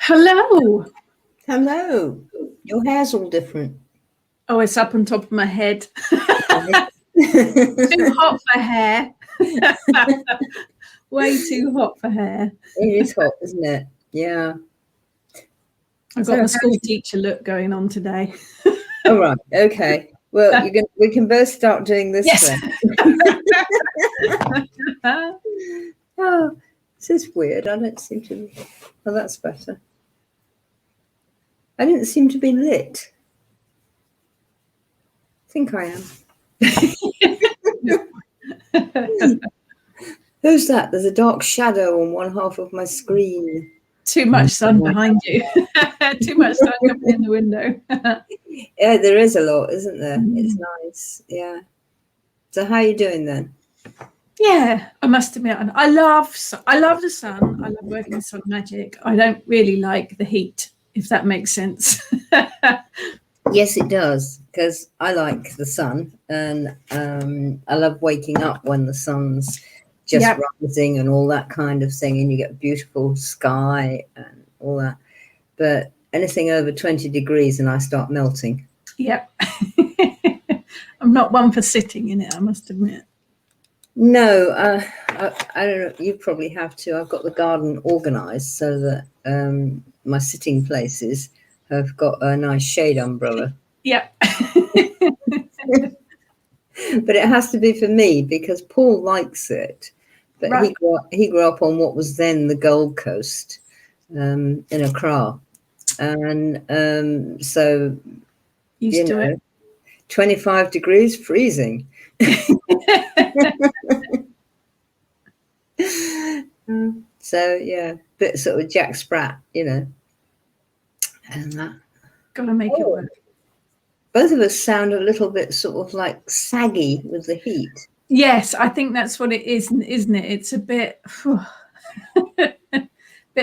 Hello. Hello. Your hair's all different. Oh, it's up on top of my head. Right. Too hot for hair. Way too hot for hair. It is hot, isn't it? Yeah. I've got the school teacher look going on today. All right. Okay. Well, we can both start doing this Yes. then. Oh, this is weird. I don't seem to be. Oh, that's better. I didn't seem to be lit. I think I am. Who's that? There's a dark shadow on one half of my screen. Too much sun behind you. Too much sun coming in the window. Yeah, there is a lot, isn't there? It's nice. Yeah. So how are you doing then? Yeah, I must admit, I love the sun. I love working with sun magic. I don't really like the heat, if that makes sense. Yes, it does, because I like the sun, and I love waking up when the sun's just rising and all that kind of thing, and you get a beautiful sky and all that. But anything over 20 degrees and I start melting. Yep. I'm not one for sitting in it, I must admit. No, I don't know. You probably have to. I've got the garden organised so that my sitting places have got a nice shade umbrella. Yep. But it has to be for me because Paul likes it. But right. he grew up on what was then the Gold Coast in Accra. And so, used to it. 25 degrees, freezing. So, yeah, bit sort of Jack Sprat, and that. Gotta make it work. Both of us sound a little bit sort of like saggy with the heat. Yes, I think that's what it is, isn't it? It's a bit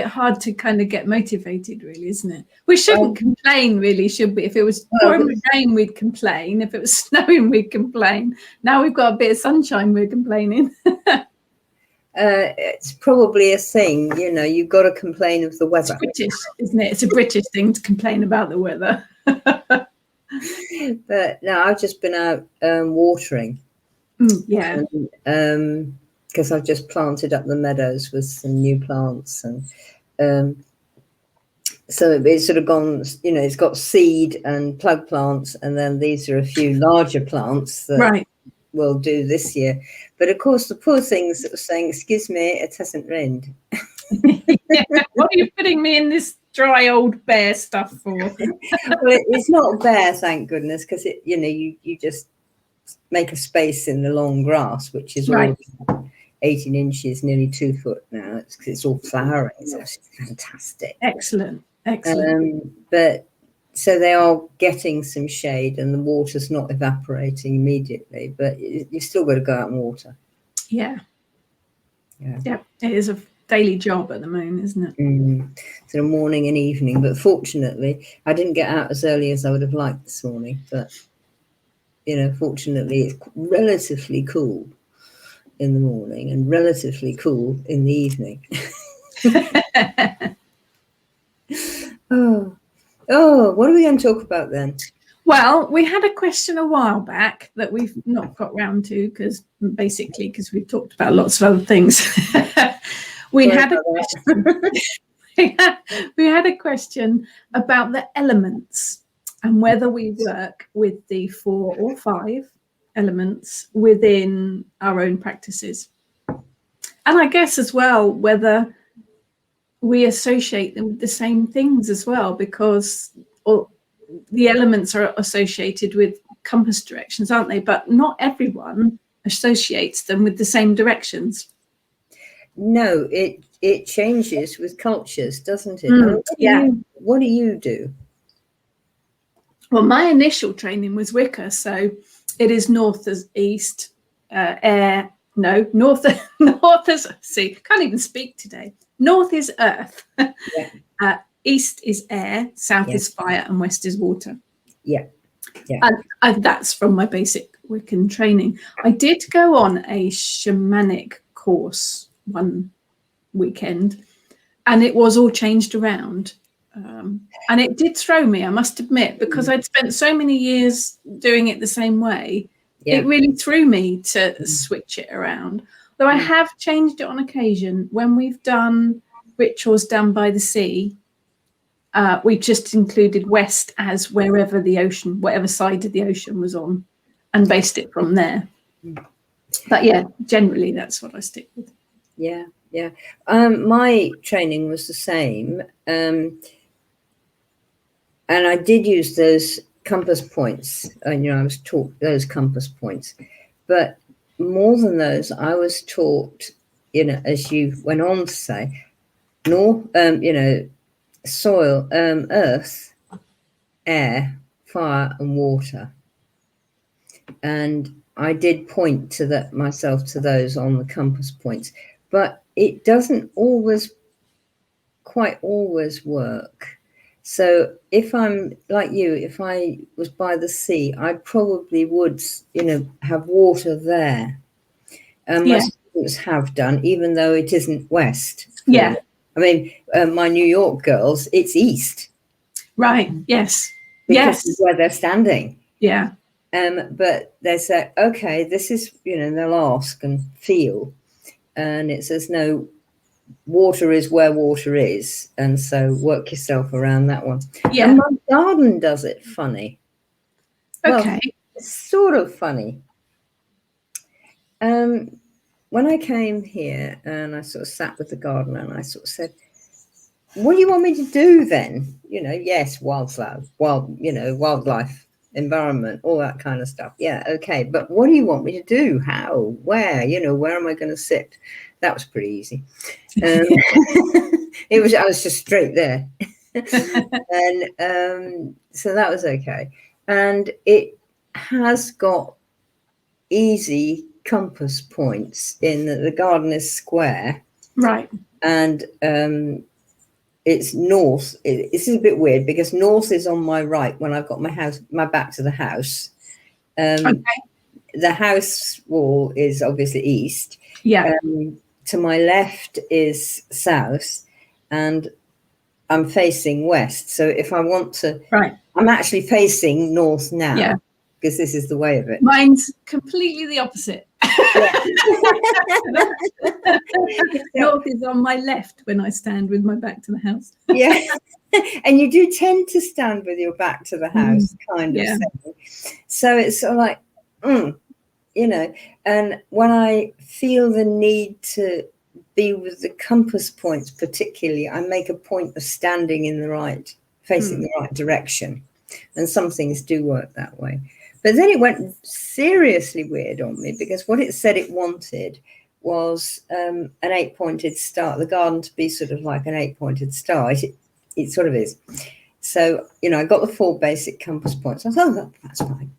hard to kind of get motivated, really, isn't it? We shouldn't complain, really, should we? If it was pouring with rain, we'd complain. If it was snowing, we'd complain. Now we've got a bit of sunshine, we're complaining. It's probably a thing, you've got to complain of the weather. It's British, isn't it? It's a British thing to complain about the weather. But no, I've just been out watering. Yeah. Because I've just planted up the meadows with some new plants, and so it's sort of gone. It's got seed and plug plants, and then these are a few larger plants that we'll do this year. But of course, the poor things that were saying, "Excuse me, it hasn't rained." Yeah. What are you putting me in this dry old bare stuff for? Well, it's not bare, thank goodness, because you just make a space in the long grass, which is all 18 inches, nearly 2 foot now. It's all flowering. It's actually fantastic. Excellent. But so they are getting some shade, and the water's not evaporating immediately, but you still got to go out and water. Yeah. It is a daily job at the moment, isn't it? So morning and evening, but fortunately I didn't get out as early as I would have liked this morning, but fortunately it's relatively cool in the morning and relatively cool in the evening. What are we going to talk about then? Well, we had a question a while back that we've not got round to because we've talked about lots of other things. We had a question about the elements and whether we work with the 4 or 5 elements within our own practices. And I guess as well, whether we associate them with the same things as well, because the elements are associated with compass directions, aren't they? But not everyone associates them with the same directions. No, it changes with cultures, doesn't it? What do you do? Well, my initial training was Wicca, so it is north as east, north as can't even speak today. North is earth, east is air, south is fire, and west is water. And that's from my basic Wiccan training. I did go on a shamanic course one weekend, and it was all changed around. And it did throw me, I must admit, because I'd spent so many years doing it the same way. Yeah. It really threw me to switch it around. Though I have changed it on occasion when we've done rituals down by the sea. We just included west as wherever the ocean, whatever side of the ocean was on, and based it from there. But yeah, generally that's what I stick with. Yeah. My training was the same, and I did use those compass points. I was taught those compass points, but more than those, I was taught, as you went on to say, soil, earth, air, fire, and water. And I did point to that myself to those on the compass points, but it doesn't quite always work. So if I'm like you, if I was by the sea, I probably would, have water there. My students have done, even though it isn't west. Yeah. I mean, my New York girls, it's east. Right. Yes. Because of where they're standing. Yeah. But they say, okay, this is, they'll ask and feel. And it says, no, water is where water is. And so work yourself around that one. Yeah. And my garden does it funny. Okay. Well, it's sort of funny. When I came here and I sort of sat with the gardener and I sort of said, what do you want me to do then? Yes, wildlife, environment, all that kind of stuff. Yeah, okay. But what do you want me to do? How? Where? Where am I going to sit? That was pretty easy. I was just straight there. And so that was okay. And it has got easy compass points in that the garden is square. Right. And it's north. This is a bit weird because north is on my right when I've got my back to the house. Okay. The house wall is obviously east. Yeah. To my left is south, and I'm facing west. So if I want to, I'm actually facing north now. Yeah. Because this is the way of it. Mine's completely the opposite. North is on my left when I stand with my back to the house. Yeah. And you do tend to stand with your back to the house, kind of thing. So it's sort of like, and when I feel the need to be with the compass points particularly, I make a point of standing in facing the right direction. And some things do work that way. But then it went seriously weird on me because what it said it wanted was an 8-pointed star, the garden to be sort of like an 8-pointed star. It sort of is. So, I got the 4 basic compass points. I thought, oh, that's fine,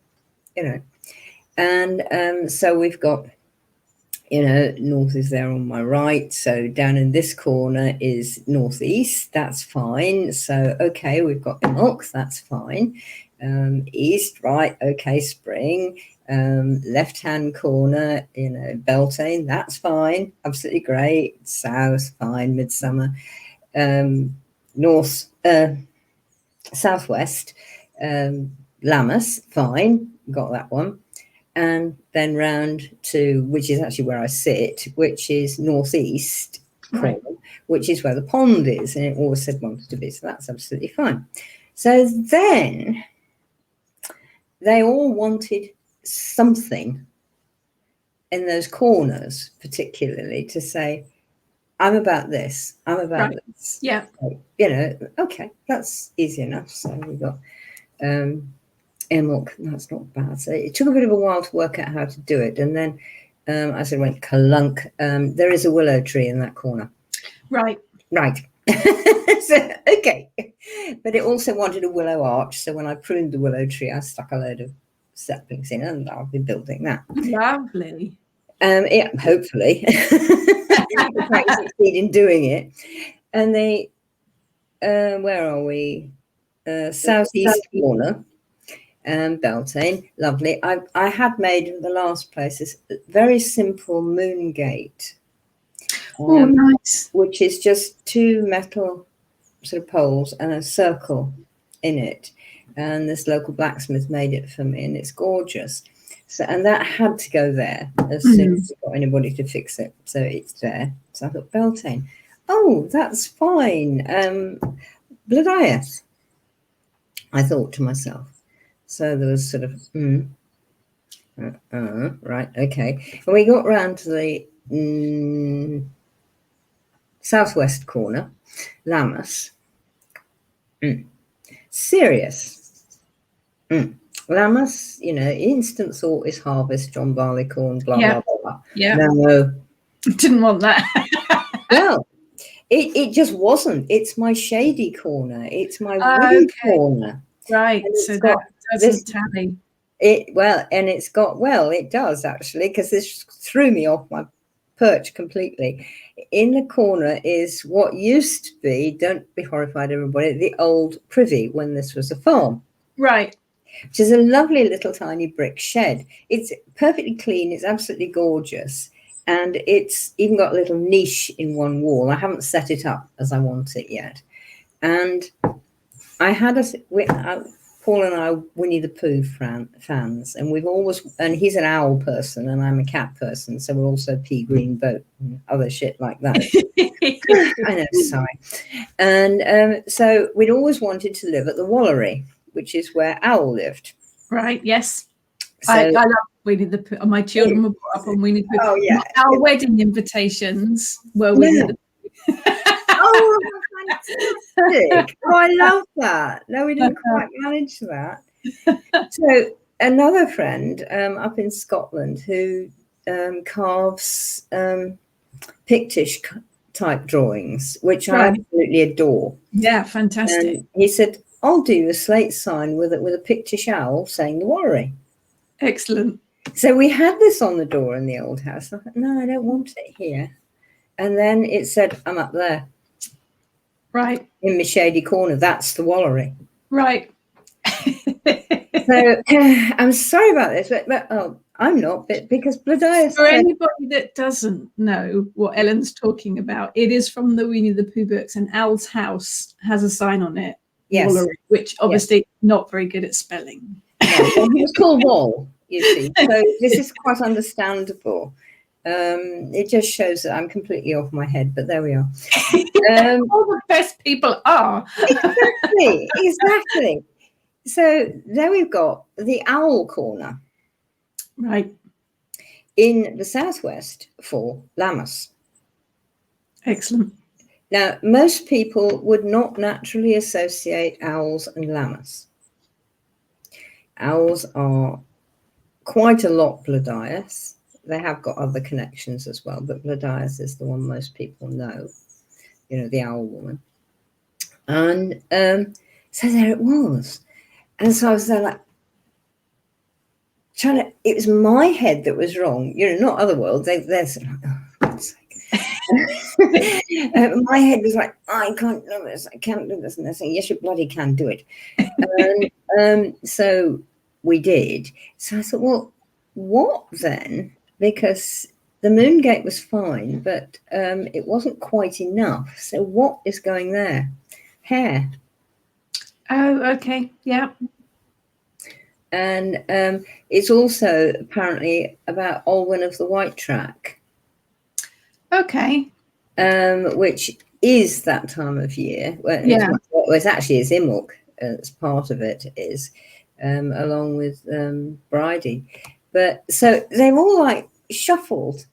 And so we've got, north is there on my right. So down in this corner is northeast. That's fine. So, okay, we've got Imbolc. That's fine. East, right, okay, spring. Left-hand corner, Beltane. That's fine. Absolutely great. South, fine. Midsummer. North, southwest. Lammas, fine. Got that one. And then round to, which is actually where I sit, which is northeast corner, which is where the pond is. And it always said wanted to be. So that's absolutely fine. So then they all wanted something in those corners, particularly to say, I'm about this. I'm about this. Yeah. So, okay, that's easy enough. So we got Imbolc, that's not bad. So it took a bit of a while to work out how to do it. And then as I went Calunk, there is a willow tree in that corner. Right. So, okay. But it also wanted a willow arch. So when I pruned the willow tree, I stuck a load of saplings in and I'll be building that. Lovely. Yeah, hopefully. If I succeed in doing it. And they, where are we? Southeast corner. Beltane, lovely. I had made the last places very simple moon gate. Nice. Which is just 2 metal sort of poles and a circle in it. And this local blacksmith made it for me, and it's gorgeous. So, and that had to go there as soon as we got anybody to fix it. So it's there. So I thought, Beltane. Oh, that's fine. Blodeuwedd, I thought to myself. So there was sort of, right, okay. And we got round to the southwest corner, Lammas. Serious. Lammas, instant thought is harvest, John Barleycorn, blah, blah, blah. Yeah. No. Didn't want that. Well, it just wasn't. It's my shady corner. It's my woody corner. Right. So that doesn't tally. It does actually, because this threw me off my perch completely. In the corner is what used to be, don't be horrified everybody, the old privy when this was a farm. Right. Which is a lovely little tiny brick shed. It's perfectly clean, it's absolutely gorgeous, and it's even got a little niche in one wall. I haven't set it up as I want it yet. And I had Paul and I are Winnie the Pooh fans, and he's an owl person and I'm a cat person, so we're also pea green boat and other shit like that. I know, sorry. And so we'd always wanted to live at the Wallery, which is where Owl lived. Right, yes. So, I love Winnie the Pooh. My children were brought up on Winnie the Pooh. Oh, yeah. Our wedding invitations were Winnie the Pooh. Oh, fantastic. Oh, I love that. No, we didn't quite manage that. So another friend up in Scotland who carves Pictish type drawings, which I absolutely adore. Yeah, fantastic. And he said, I'll do a slate sign with a Pictish owl saying the Wallery. Excellent. So we had this on the door in the old house. I thought, no, I don't want it here. And then it said, I'm up there. Right. In my shady corner. That's the Wallery. Right. So I'm sorry about this, but I'm not, but because Blodeuwedd for anybody that doesn't know what Ellen's talking about, it is from the Winnie the Pooh books, and Owl's house has a sign on it, Wallery, which obviously not very good at spelling. No, well, he was called Wall, you see. So this is quite understandable. It just shows that I'm completely off my head, but there we are. All the best people are. Exactly. So there we've got the owl corner. Right. In the southwest for Lammas. Excellent. Now, most people would not naturally associate owls and Lammas. Owls are quite a lot Blodeuwedd. They have got other connections as well, but Blodeuwedd is the one most people know, the owl woman. And so there it was. And so I was there like, it was my head that was wrong, not Otherworld. They're sort of like, oh, for God's sake. My head was like, I can't do this, I can't do this. And they're saying, yes, you bloody can do it. And so we did. So I thought, well, what then? Because the moon gate was fine, but it wasn't quite enough. So what is going there? Hair. Oh, okay. Yeah. And it's also apparently about Olwen of the White Track. Okay. Which is that time of year. Well, it's actually is Imulk as part of it is, along with Bridie. But so they've all like shuffled.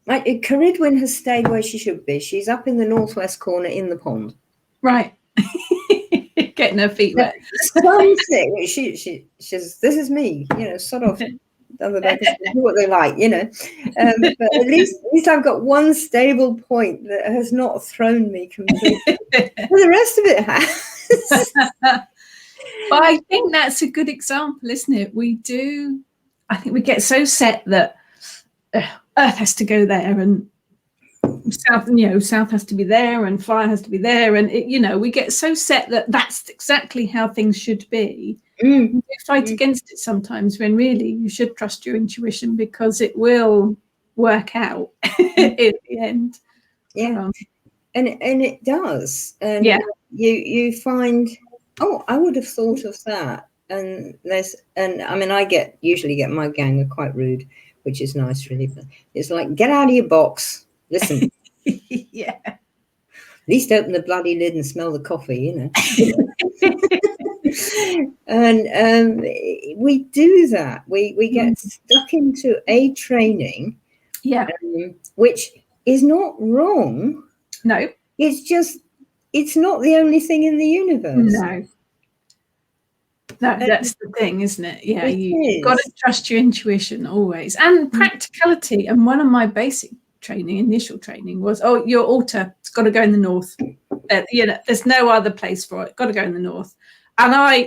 Like Caridwen has stayed where she should be. She's up in the northwest corner in the pond. Right. Getting her feet wet. Something. She says, this is me, sort of. Other they can do what they like, but at least I've got one stable point that has not thrown me completely. The rest of it has. But I think that's a good example, isn't it? I think we get so set that Earth has to go there, and South has to be there, and fire has to be there, and we get so set that that's exactly how things should be. We fight against it sometimes, when really you should trust your intuition, because it will work out in the end. Yeah. and it does. And Yeah. you find, oh, I would have thought of that. And I mean, I usually get my gang are quite rude, which is nice, really. But it's like, get out of your box. Listen. Yeah. At least open the bloody lid and smell the coffee, you know. And we do that. We get stuck into a training, Yeah. Which is not wrong. No. It's just, it's not the only thing in the universe. No, that's the thing, isn't it? Yeah, you've is. got to trust your intuition always, and practicality. And one of my basic initial training was, oh, your altar, it's got to go in the north. You know, there's no other place for it. Got to go in the north. And I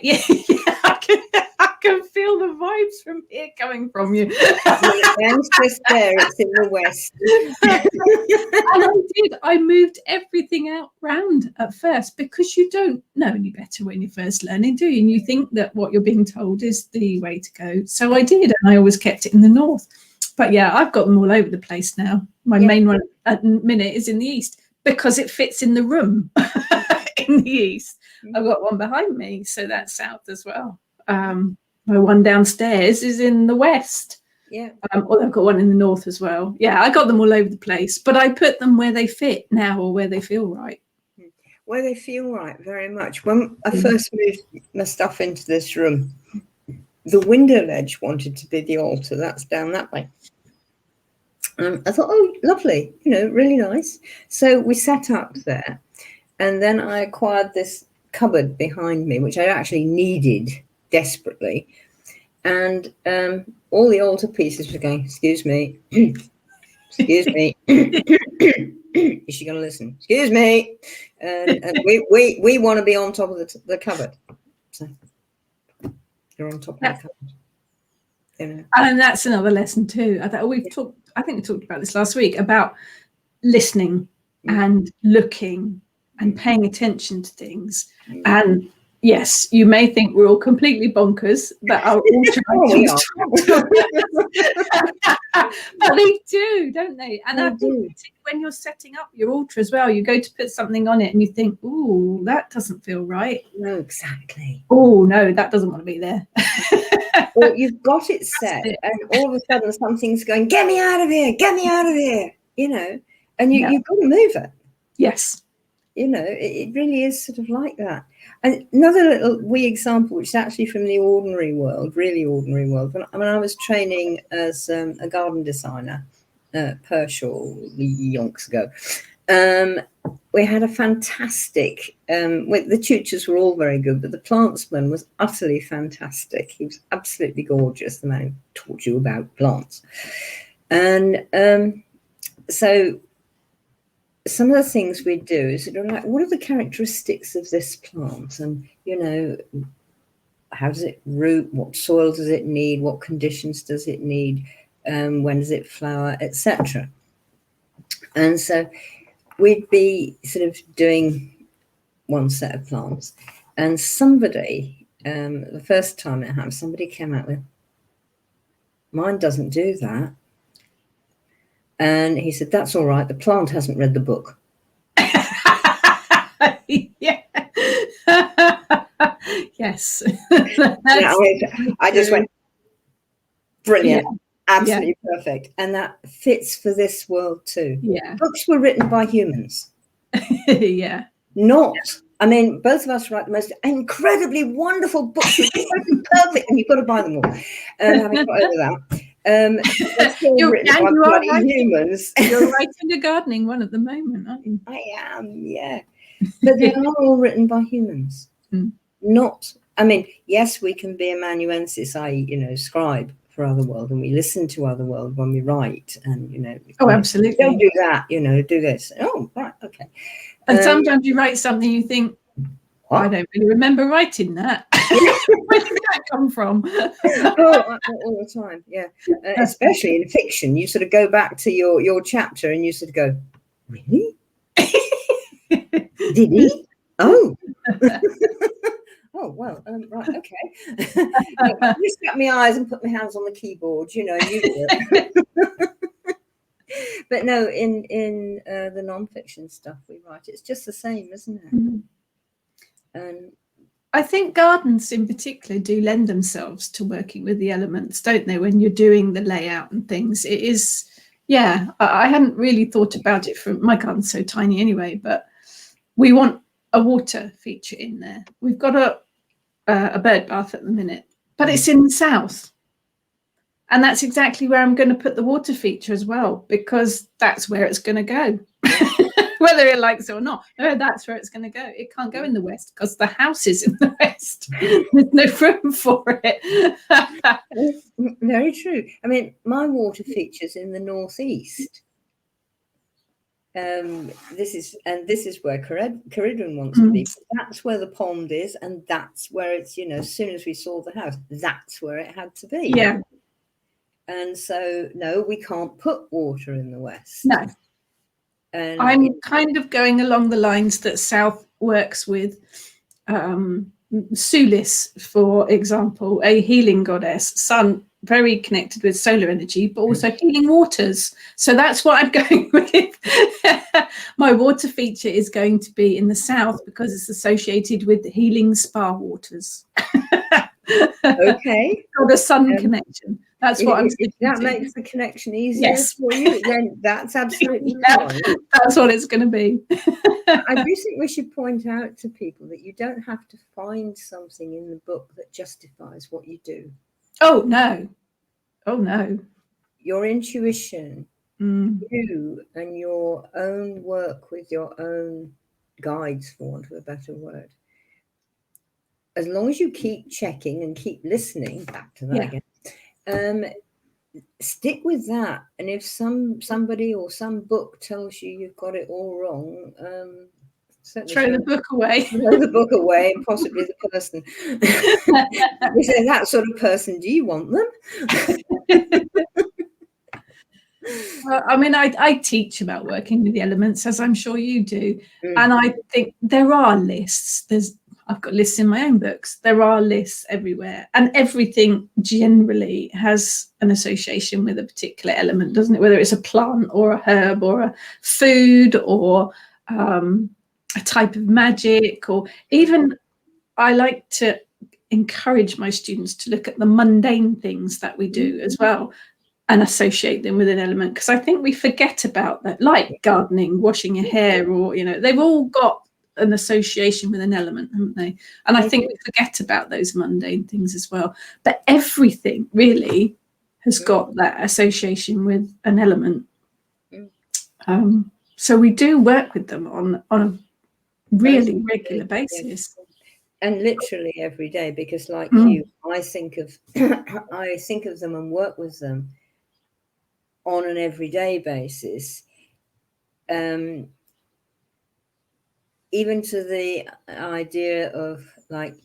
can feel the vibes from here coming from you. It's just there. It's in the west. And I did. I moved everything out round at first, because you don't know any better when you're first learning, do you? And you think that what you're being told is the way to go. So I did, and I always kept it in the north. But yeah, I've got them all over the place now. My main one at the minute is in the east, because it fits in the room in the east. I've got one behind me, so that's south as well. My one downstairs is in the west. Yeah. Or I've got one in the north as well. Yeah, I got them all over the place, but I put them where they fit now, or where they feel right. Where they feel right, very much. When I first moved my stuff into this room, the window ledge wanted to be the altar. That's down that way. I thought, oh, lovely, you know, really nice. So we sat up there, and then I acquired this cupboard behind me, which I actually needed desperately. And all the altar pieces were going, excuse me, excuse me. Is she going to listen? Excuse me. And we want to be on top of the cupboard. So you're on top of the cupboard. You know. And that's another lesson too. I think we talked about this last week, about listening and looking and paying attention to things. And yes, you may think we're all completely bonkers that are all trying but they do, don't they? And I think when you're setting up your altar as well, you go to put something on it and you think, oh, that doesn't feel right. No, exactly. Oh, no, that doesn't want to be there. Or you've got it set, and all of a sudden something's going, get me out of here, you know, and you've got to move it. Yes. You know, it really is sort of like that. And another little wee example, which is actually from the ordinary world, really ordinary world. When I was training as a garden designer, Pershore, yonks ago, we had a fantastic, the tutors were all very good, but the plantsman was utterly fantastic. He was absolutely gorgeous, the man who taught you about plants. And so some of the things we do is sort of like, what are the characteristics of this plant? And, you know, how does it root? What soil does it need? What conditions does it need? When does it flower, etc. And so we'd be sort of doing one set of plants, and somebody, the first time it happened, somebody came out with, mine doesn't do that. And he said, that's all right, the plant hasn't read the book. Yeah. Yes. I just went, brilliant. Yeah. Absolutely perfect. And that fits for this world too. Yeah. Books were written by humans. Yeah. I mean, both of us write the most incredibly wonderful books, perfect, and you've got to buy them all. Having got over that. You're humans. You're writing a gardening one at the moment, aren't you? I am, yeah. But they are all written by humans. I mean, yes, we can be amanuensis, i.e., you know, scribe for Otherworld, and we listen to Otherworld when we write, and, you know. Oh, absolutely. Don't do that, you know, do this. Oh, right, okay. And sometimes you write something, you think, I don't really remember writing that. Where did that come from? All the time, yeah. Especially in fiction, you sort of go back to your chapter and you sort of go, really? Did he? Oh. Oh, well, right, okay. I just got my eyes and put my hands on the keyboard, you know, and you do it. But no, in the non-fiction stuff we write, it's just the same, isn't it? Mm. And I think gardens in particular do lend themselves to working with the elements, don't they? When you're doing the layout and things, it is, yeah, I hadn't really thought about it from, my garden's so tiny anyway, but we want a water feature in there. We've got a bird bath at the minute, but it's in the south. And that's exactly where I'm going to put the water feature as well, because that's where it's going to go. Whether it likes it or not, that's where it's going to go. It can't go in the west because the house is in the west. There's no room for it. very true. I mean, my water features in the northeast. This is where Caridon wants to be. That's where the pond is, and that's where it's, you know, as soon as we saw the house, that's where it had to be. Yeah. And so, no, we can't put water in the west. No. And I'm kind of going along the lines that South works with Sulis, for example, a healing goddess, sun, very connected with solar energy, but also healing waters. So that's what I'm going with. My water feature is going to be in the south because it's associated with healing spa waters. Okay. Got a sun connection. That's what I'm If that makes the connection easier Yes. for you, then that's absolutely fine. That's what it's going to be. I do think we should point out to people that you don't have to find something in the book that justifies what you do. Oh, no. Oh, no. Your intuition, you and your own work with your own guides, for want of a better word. As long as you keep checking and keep listening, back to that again, stick with that. And if somebody or some book tells you you've got it all wrong, throw the book away. Throw the book away, and possibly the person. You say, that sort of person, do you want them? I mean, I teach about working with the elements, as I'm sure you do. And I think there are lists. I've got lists in my own books. There are lists everywhere, and everything generally has an association with a particular element, doesn't it? Whether it's a plant or a herb or a food or a type of magic, or even I like to encourage my students to look at the mundane things that we do as well and associate them with an element, because I think we forget about that, like gardening, washing your hair, or, you know, they've all got an association with an element, haven't they? And I think we forget about those mundane things as well. But everything really has got that association with an element. So we do work with them on a really regular basis. And literally every day, because like you, I think of them and work with them on an everyday basis. Even to the idea of, like,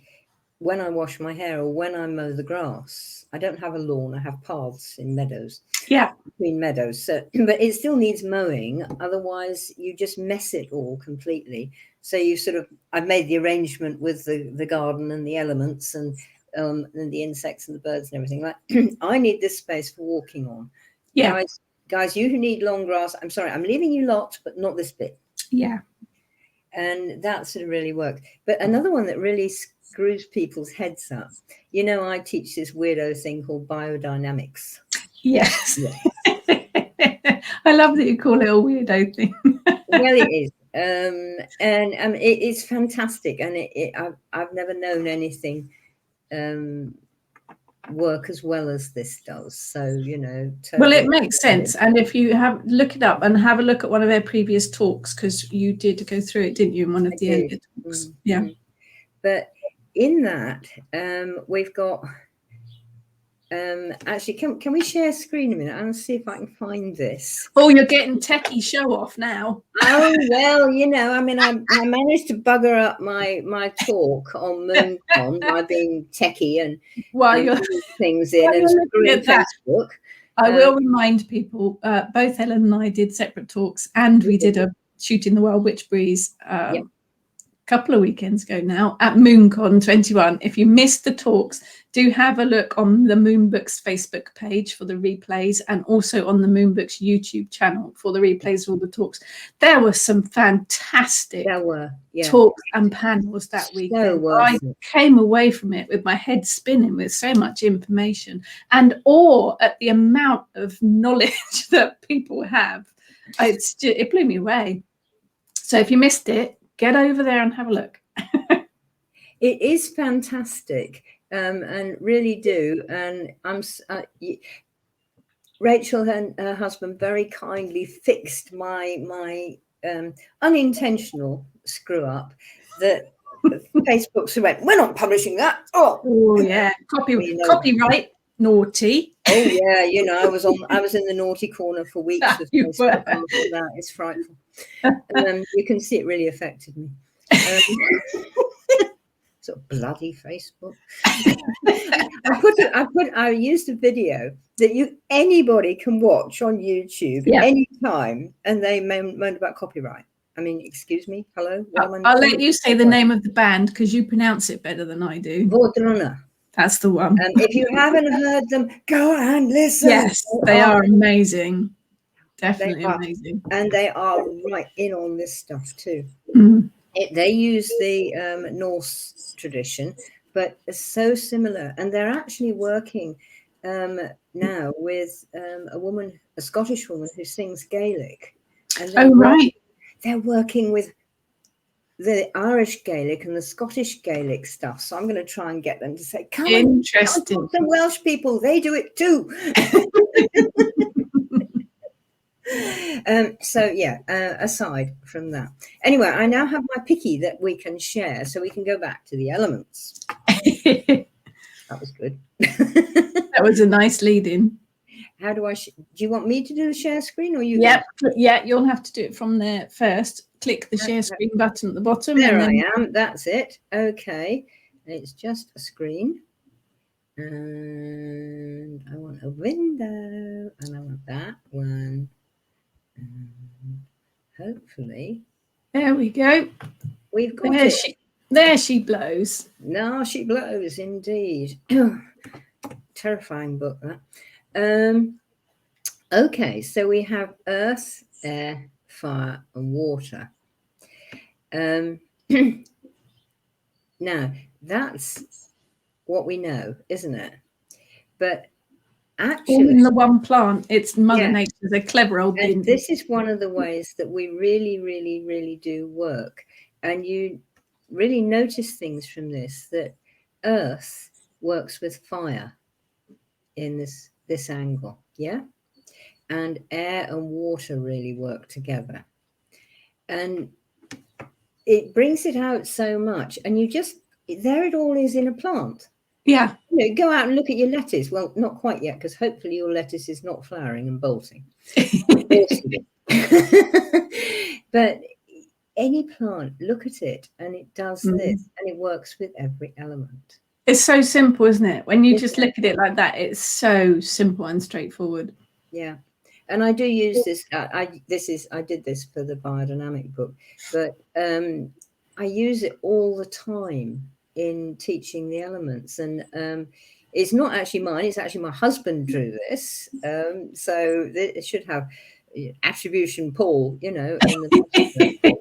when I wash my hair or when I mow the grass, I don't have a lawn, I have paths in meadows. Yeah. Between meadows. So, but it still needs mowing. Otherwise, you just mess it all completely. So you sort of, I've made the arrangement with the garden and the elements and the insects and the birds and everything. Like, I need this space for walking on. Yeah. Guys, you who need long grass, I'm sorry, I'm leaving you lot, but not this bit. Yeah. And that sort of really works. But another one that really screws people's heads up, you know, I teach this weirdo thing called biodynamics. Yes. I love that you call it a weirdo thing. Well, it is. And it's fantastic. And I've never known anything work as well as this does. So, you know. Totally. Well, it makes sense. And if you look it up and have a look at one of their previous talks, because you did go through it, didn't you, in one of the earlier talks? Yeah. But in that, we've got, actually, can we share screen a minute? I'll see if I can find this. Oh, you're getting techie show off now. Oh, well, you know, I mean, I managed to bugger up my talk on MoonCon by being techie and things in and screwing Facebook. I will remind people, both Ellen and I did separate talks, and we did a Shooting the Wild Witch Breeze couple of weekends ago now at MoonCon 21. If you missed the talks, do have a look on the Moonbooks Facebook page for the replays, and also on the Moonbooks YouTube channel for the replays of all the talks. There were some fantastic talks and panels that weekend. I came away from it with my head spinning with so much information and awe at the amount of knowledge that people have. It blew me away. So if you missed it, get over there and have a look. It is fantastic, and really do. And Rachel and her husband very kindly fixed my unintentional screw up that Facebook went, we're not publishing that. Oh yeah, copyright. Naughty. Oh yeah, you know, I was in the naughty corner for weeks with Facebook after that. It's frightful. You can see it really affected me. Sort of bloody Facebook. I used a video that anybody can watch on YouTube anytime, and they moaned about copyright. I mean, excuse me, hello. I'll let you say the name of the band because you pronounce it better than I do. Vodrona. That's the one. If you haven't heard them, go and listen. Yes, they are amazing. Definitely amazing. And they are right in on this stuff too. Mm. They use the Norse tradition, but it's so similar. And they're actually working now with a Scottish woman who sings Gaelic. And right. They're working with the Irish Gaelic and the Scottish Gaelic stuff. So I'm going to try and get them to say, come on, some Welsh people, they do it too. Aside from that. Anyway, I now have my picky that we can share, so we can go back to the elements. That was good. That was a nice lead in. How do I, do you want me to do the share screen or you? Yeah, you'll have to do it from there first. Click the share screen button at the bottom. There I am. That's it. Okay. It's just a screen. And I want a window. And I want that one. And hopefully. There we go. We've got it. There she blows. No, she blows indeed. Terrifying book, that. Okay, so we have earth, air, fire, and water. Now, that's what we know, isn't it? But actually, all in the one plant. It's Mother Nature's a clever old being. This is one of the ways that we really, really, really do work. And you really notice things from this, that earth works with fire in this angle, yeah? And air and water really work together. And it brings it out so much. And there it all is in a plant. Yeah. You know, go out and look at your lettuce. Well, not quite yet, because hopefully your lettuce is not flowering and bolting. But any plant, look at it, and it does this, and it works with every element. It's so simple, isn't it? When you just look at it like that, it's so simple and straightforward. Yeah. And I do use this. I did this for the biodynamic book, but I use it all the time in teaching the elements. And it's not actually mine. It's actually my husband drew this. So it should have attribution, Paul. You know. In the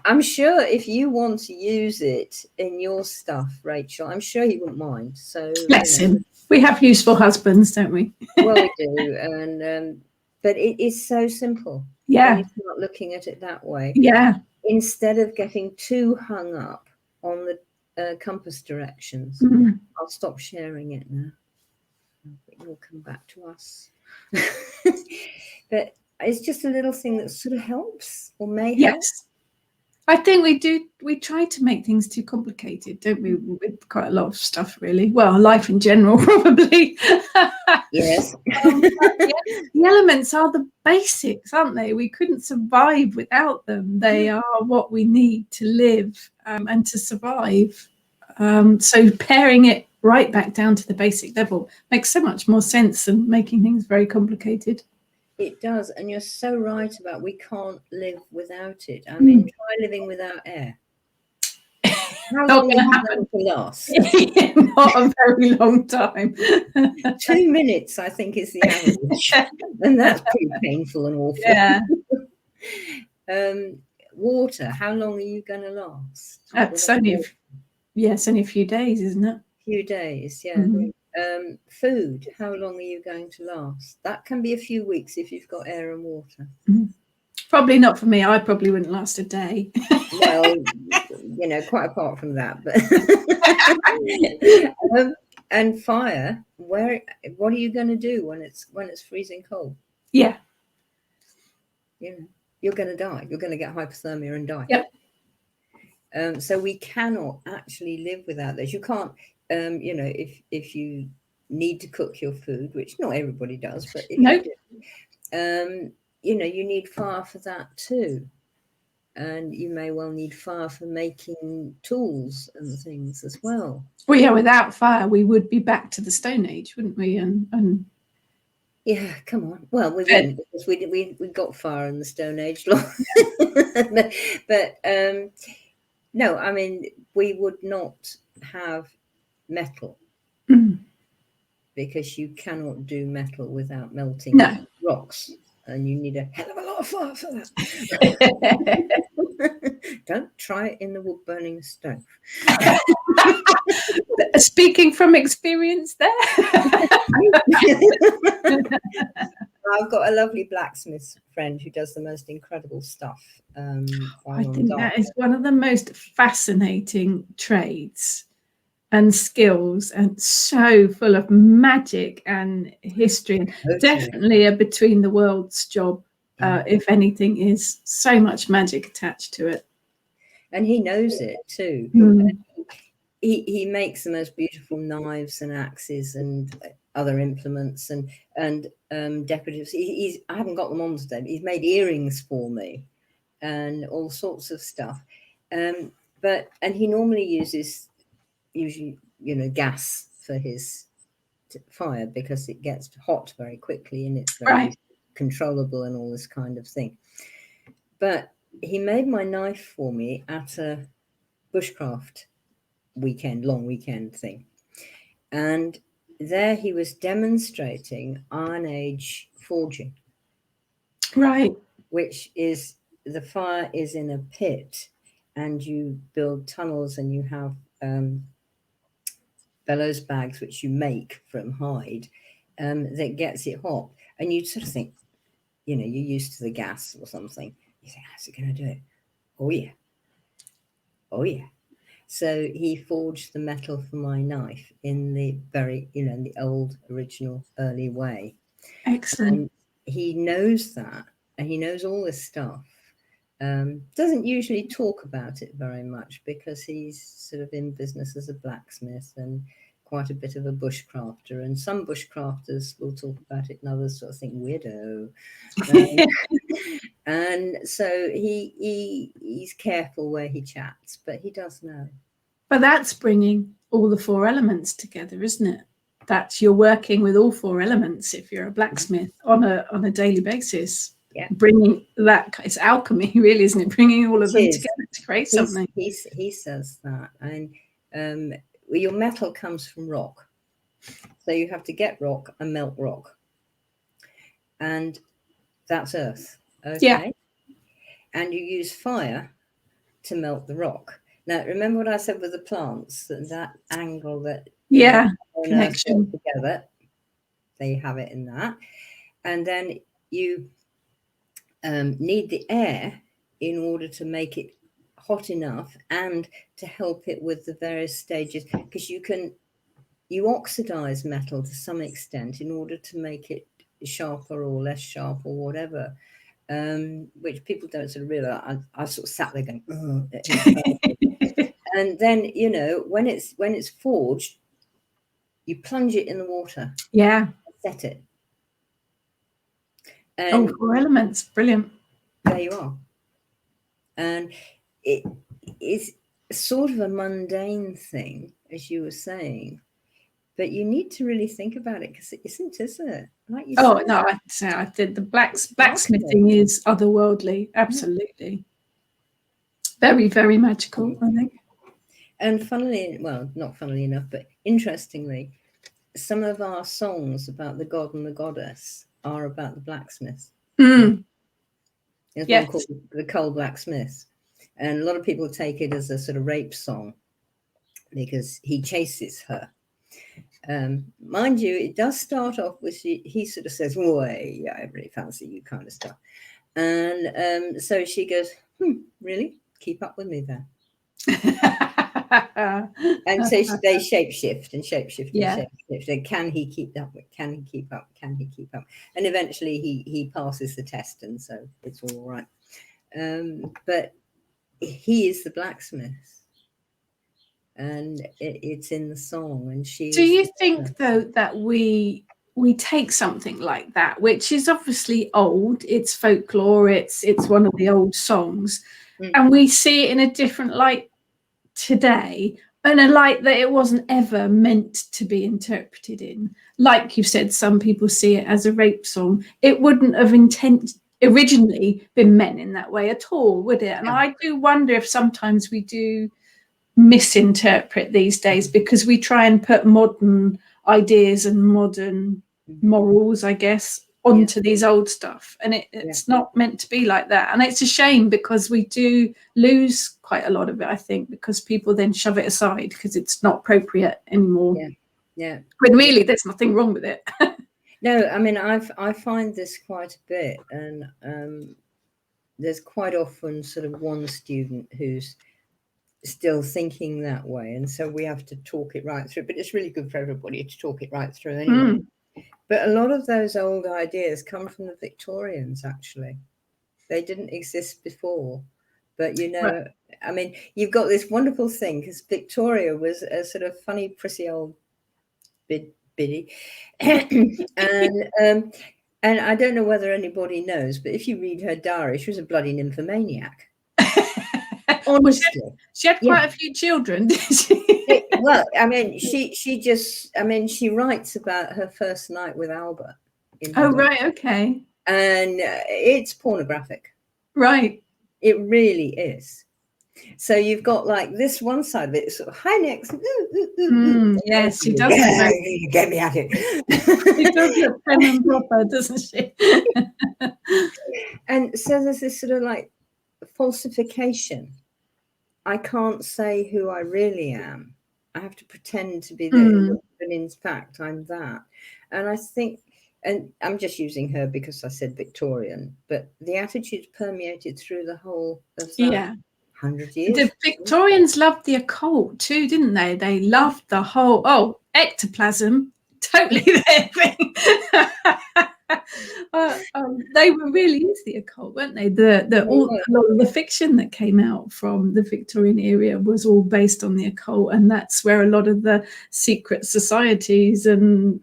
I'm sure if you want to use it in your stuff, Rachel, I'm sure he wouldn't mind. So bless him. We have useful husbands, don't we? Well, we do, and but it is so simple. Yeah, when you start looking at it that way. Yeah. Instead of getting too hung up on the compass directions, I'll stop sharing it now. It will come back to us. But it's just a little thing that sort of helps or may help. Yes. I think we try to make things too complicated, don't we, with quite a lot of stuff, really. Well, life in general, probably. Yes. The elements are the basics, aren't they? We couldn't survive without them. They are what we need to live and to survive. So paring it right back down to the basic level makes so much more sense than making things very complicated. It does, and you're so right about we can't live without it. I mean, try living without air. How Not long going to is happen. it going to last? Not a very long time. 2 minutes, I think, is the average, and that's pretty painful and awful. Yeah. Water, how long are you going to last? It's only a few days, isn't it? Few days, yeah. Mhm. Food, how long are you going to last? That can be a few weeks if you've got air and water. Probably not for me. I probably wouldn't last a day. Well, quite apart from that, but and fire, what are you going to do when it's freezing cold? Yeah. You're going to die. You're going to get hypothermia and die. Yep. So we cannot actually live without those. You can't, if you need to cook your food, which not everybody does, but if you do, you need fire for that too. And you may well need fire for making tools and things as well. Well, yeah, without fire, we would be back to the Stone Age, wouldn't we? And yeah, come on. Well, we wouldn't, because we got fire in the Stone Age. but no, I mean, we would not have metal because you cannot do metal without melting rocks, and you need a hell of a lot of fire for that. Don't try it in the wood burning stove. Speaking from experience there. I've got a lovely blacksmith friend who does the most incredible stuff. I think that is one of the most fascinating trades and skills, and so full of magic and history. And definitely a between the worlds job. If anything, is so much magic attached to it. And he knows it too. He makes the most beautiful knives and axes and other implements and decoratives. I haven't got them on today, but he's made earrings for me and all sorts of stuff. And he normally uses gas for his fire because it gets hot very quickly and it's very controllable and all this kind of thing. But he made my knife for me at a bushcraft long weekend thing, and there he was demonstrating Iron Age forging, which is the fire is in a pit and you build tunnels and you have bellows bags which you make from hide that gets it hot, and you'd sort of think, you're used to the gas or something, you think, how's it going to do it? Oh yeah. So he forged the metal for my knife in the very, in the old, original, early way. Excellent. And he knows that, and he knows all this stuff. Doesn't usually talk about it very much because he's sort of in business as a blacksmith and quite a bit of a bushcrafter. And some bushcrafters will talk about it, and others sort of think weirdo. And so he's careful where he chats, but he does know. But that's bringing all the four elements together, isn't it? That's you're working with all four elements if you're a blacksmith on a daily basis. Yeah, bringing that, it's alchemy, really, isn't it? Bringing all of them together to create something. He says that, and your metal comes from rock, so you have to get rock and melt rock, and that's earth. Okay. Yeah. And you use fire to melt the rock. Now, remember what I said with the plants, that angle that connection together. They have it in that, and then you need the air in order to make it hot enough and to help it with the various stages, because you oxidize metal to some extent in order to make it sharper or less sharp or whatever, which people don't sort of realize. I sort of sat there going, and then when it's forged, you plunge it in the water, set it. And 4 elements, brilliant. There you are. And it is sort of a mundane thing, as you were saying, but you need to really think about it because it isn't, is it? Like you said. No, I'd say I did. The blacksmithing is otherworldly, absolutely. Very, very magical, I think. And not funnily enough, but interestingly, some of our songs about the god and the goddess are about the blacksmiths. Mm. There's Yes. one called The Coal Blacksmith. And a lot of people take it as a sort of rape song because he chases her. Mind you, it does start off with he sort of says, "Way, I really fancy you," kind of stuff. And so she goes, "Really? Keep up with me then." And so they shapeshift and shapeshift and shapeshift. And can he keep up? Can he keep up? Can he keep up? And eventually he passes the test, and so it's all right. But he is the blacksmith. And it's in the song, and she. Do you think though that we take something like that, which is obviously old, it's folklore, it's one of the old songs, and we see it in a different light today, in a light that it wasn't ever meant to be interpreted in? Like you said, some people see it as a rape song. It wouldn't have originally been meant in that way at all, would it? And I do wonder if sometimes we do misinterpret these days because we try and put modern ideas and modern morals, I guess, onto these old stuff, and it's not meant to be like that. And it's a shame because we do lose quite a lot of it, I think, because people then shove it aside because it's not appropriate anymore. When really there's nothing wrong with it. No, I mean, I find this quite a bit, and there's quite often sort of one student who's still thinking that way, and so we have to talk it right through. But it's really good for everybody to talk it right through anyway. But a lot of those old ideas come from the Victorians, actually. They didn't exist before. But I mean, you've got this wonderful thing because Victoria was a sort of funny, prissy old biddy, and I don't know whether anybody knows, but if you read her diary, she was a bloody nymphomaniac. Honestly, she had quite a few children, did she? Well, I mean, she writes about her first night with Albert. Right, okay. And it's pornographic. Right. It really is. So you've got like this one side of it, sort of high necks. Yes, she does. Get me at it. She does look prim and proper, doesn't she? And so there's this sort of like falsification. I can't say who I really am. I have to pretend to be this, but in fact, I'm that. And I think, and I'm just using her because I said Victorian, but the attitudes permeated through the whole of that 100 years. The Victorians loved the occult too, didn't they? They loved the whole, ectoplasm, totally their thing. They were really into the occult, weren't they? A lot of the fiction that came out from the Victorian era was all based on the occult, and that's where a lot of the secret societies and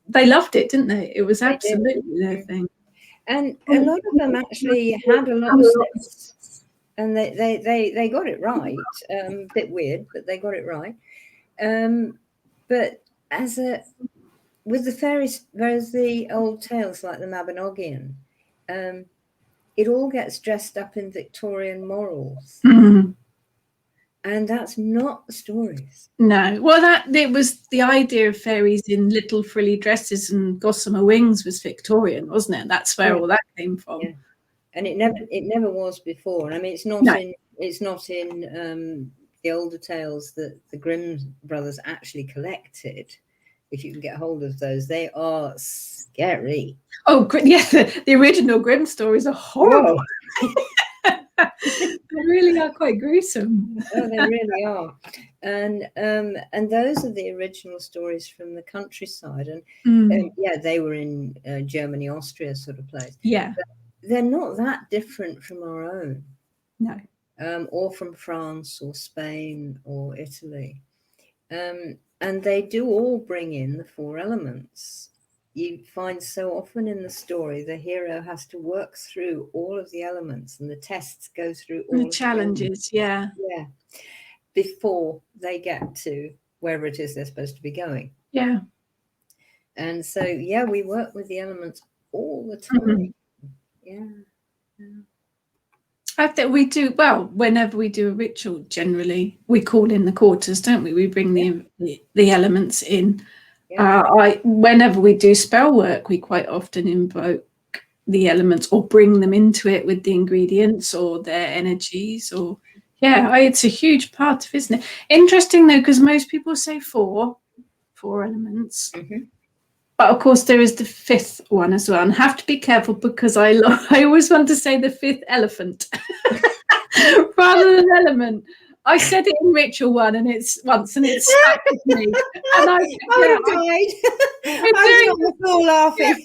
they loved it, didn't they? It was absolutely their thing. And a lot of them actually had a lot of sense, and they got it right. A bit weird, but they got it right. But with the fairies, whereas the old tales like the Mabinogion, it all gets dressed up in Victorian morals. And that's not the stories. No. Well, it was the idea of fairies in little frilly dresses and gossamer wings was Victorian, wasn't it? That's where all that came from. Yeah. And it never was before. And I mean, it's not in the older tales that the Grimm brothers actually collected. If you can get hold of those, they are scary. Oh, yeah, the original Grimm stories are horrible. They really are quite gruesome. Oh, they really are. And those are the original stories from the countryside. And they were in Germany, Austria sort of place. Yeah. But they're not that different from our own. No. Or from France or Spain or Italy. And they do all bring in the four elements. You find so often in the story, the hero has to work through all of the elements, and the tests go through all the challenges, before they get to wherever it is they're supposed to be going. Yeah. And so, we work with the elements all the time. I think we do well whenever we do a ritual. Generally, we call in the quarters, don't we? We bring the elements in. Yeah. Whenever we do spell work, we quite often invoke the elements or bring them into it with the ingredients or their energies. Or it's a huge part of, isn't it? Interesting though, because most people say four elements. Mm-hmm. But of course, there is the fifth one as well, and have to be careful because I always want to say the fifth elephant rather than element. I said it in ritual once, and it's stuck with me. And I was on the floor laughing.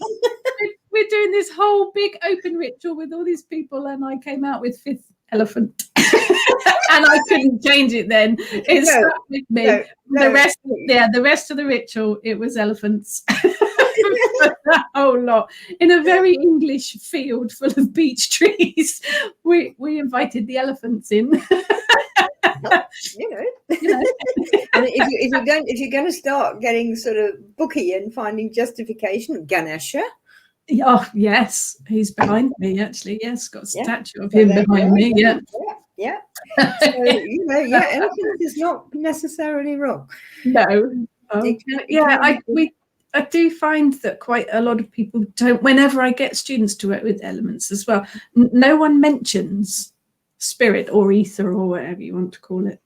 We're doing this whole big open ritual with all these people, and I came out with fifth elephant, and I couldn't change it. Then it stuck with me. The rest of the ritual, it was elephants. A whole lot in a very English field full of beech trees. We invited the elephants in. you know. And if you're going to start getting sort of booky and finding justification, Ganesha. Oh yes, he's behind me actually. Yes, got a statue of him behind me. Yeah. So elephant is not necessarily wrong. No. I do find that quite a lot of people don't. Whenever I get students to work with elements as well, no one mentions spirit or ether or whatever you want to call it,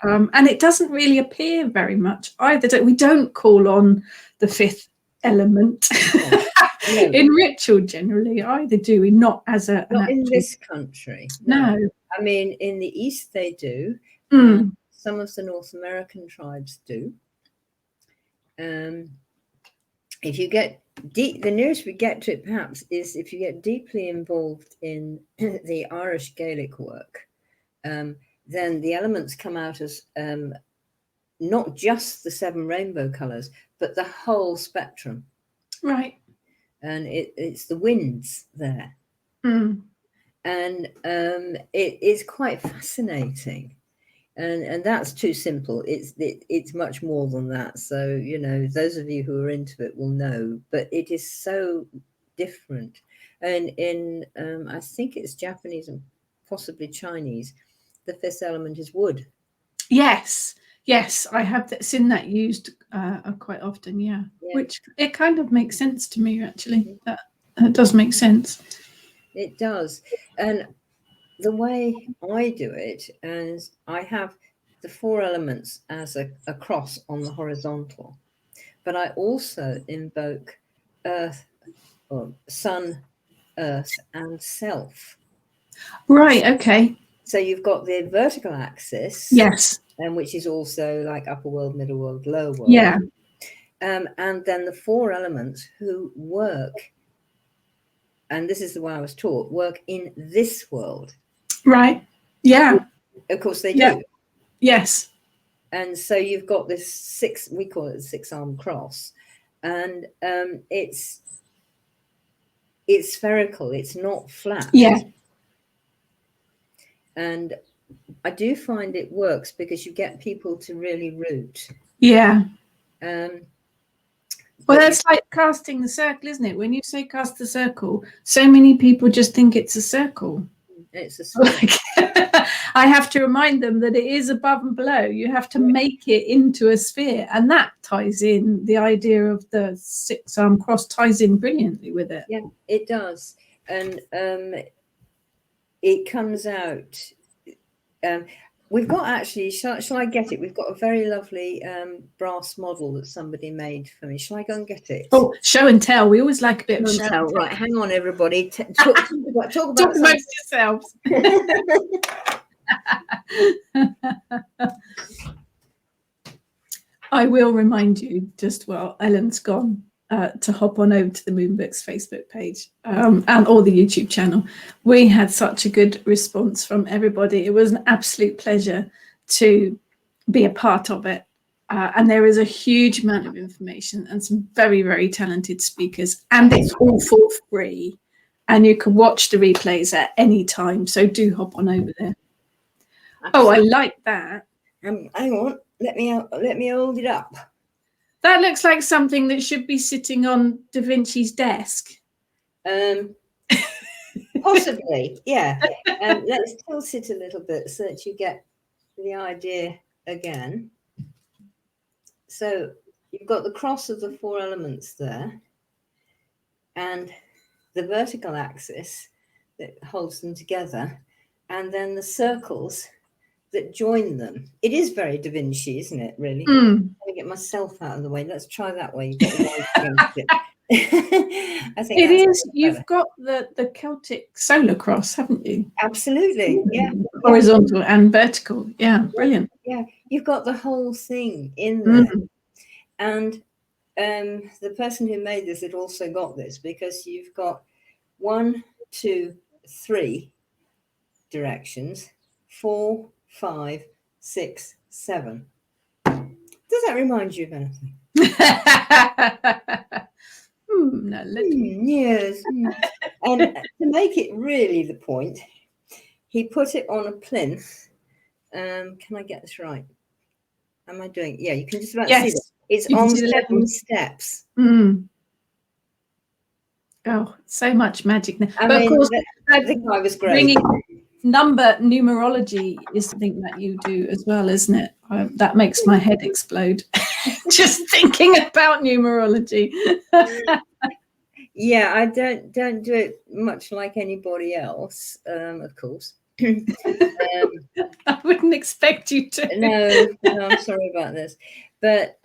and it doesn't really appear very much either. We don't call on the fifth element in ritual generally either, do we? Not as a not in this country. No. I mean, in the East they do. Some of the North American tribes do. If you get deep, the nearest we get to it perhaps is if you get deeply involved in the Irish Gaelic work, then the elements come out as not just the 7 rainbow colours, but the whole spectrum. Right. And it's the winds there. And it is quite fascinating. And that's too simple. It's much more than that. So, those of you who are into it will know, but it is so different. And in, I think it's Japanese and possibly Chinese, the fifth element is wood. Yes, I have seen that used quite often, which it kind of makes sense to me, actually. That does make sense. It does. And the way I do it is I have the 4 elements as a cross on the horizontal, but I also invoke earth, or sun, earth, and self. Right, okay. So you've got the vertical axis. Yes. And which is also like upper world, middle world, lower world. Yeah. And then the 4 elements who work, and this is the way I was taught, work in this world. Right. Yeah. Of course they do. Yes. And so you've got this we call it the 6-arm cross, and it's spherical. It's not flat. Yeah. And I do find it works because you get people to really root. Yeah. Well, that's like casting the circle, isn't it? When you say cast the circle, so many people just think it's a circle. It's a circle. I have to remind them that it is above and below. You have to make it into a sphere, and that ties in the idea of the 6-arm cross ties in brilliantly with it. Yeah, it does, and it comes out. We've got actually. Shall I get it? We've got a very lovely brass model that somebody made for me. Shall I go and get it? Oh, show and tell. We always like a bit of show and tell. Right, hang on, everybody. Talk about yourselves. I will remind you just while Ellen's gone to hop on over to the Moonbooks Facebook page and or the YouTube channel. We had such a good response from everybody. It was an absolute pleasure to be a part of it. And there is a huge amount of information and some very, very talented speakers, and it's all for free. And you can watch the replays at any time. So do hop on over there. Oh, I like that. Hang on, let me hold it up. That looks like something that should be sitting on Da Vinci's desk. Well, Possibly, yeah. Let's tilt it a little bit so that you get the idea again. So you've got the cross of the 4 elements there, and the vertical axis that holds them together, and then the circles that join them. It is very Da Vinci, isn't it, really? Let me get myself out of the way. Let's try that way. You've got the white against it. I think it is. better. You've got the Celtic solar cross, haven't you? Absolutely, yeah. Horizontal and vertical. Yeah, brilliant. Yeah, you've got the whole thing in there. And the person who made this had also got this, because you've got 1, 2, 3 directions, 4, 5, 6, 7. Does that remind you of anything? Yes. And to make it really the point, he put it on a plinth. Can I get this right? Am I doing? Yeah, you can just about see it. It's on 7 steps. Oh, so much magic now. I but mean, of course, I think I was great. Numerology is something that you do as well, isn't it? That makes my head explode just thinking about numerology. Yeah, I don't do it much like anybody else, of course. I wouldn't expect you to. No, I'm sorry about this. But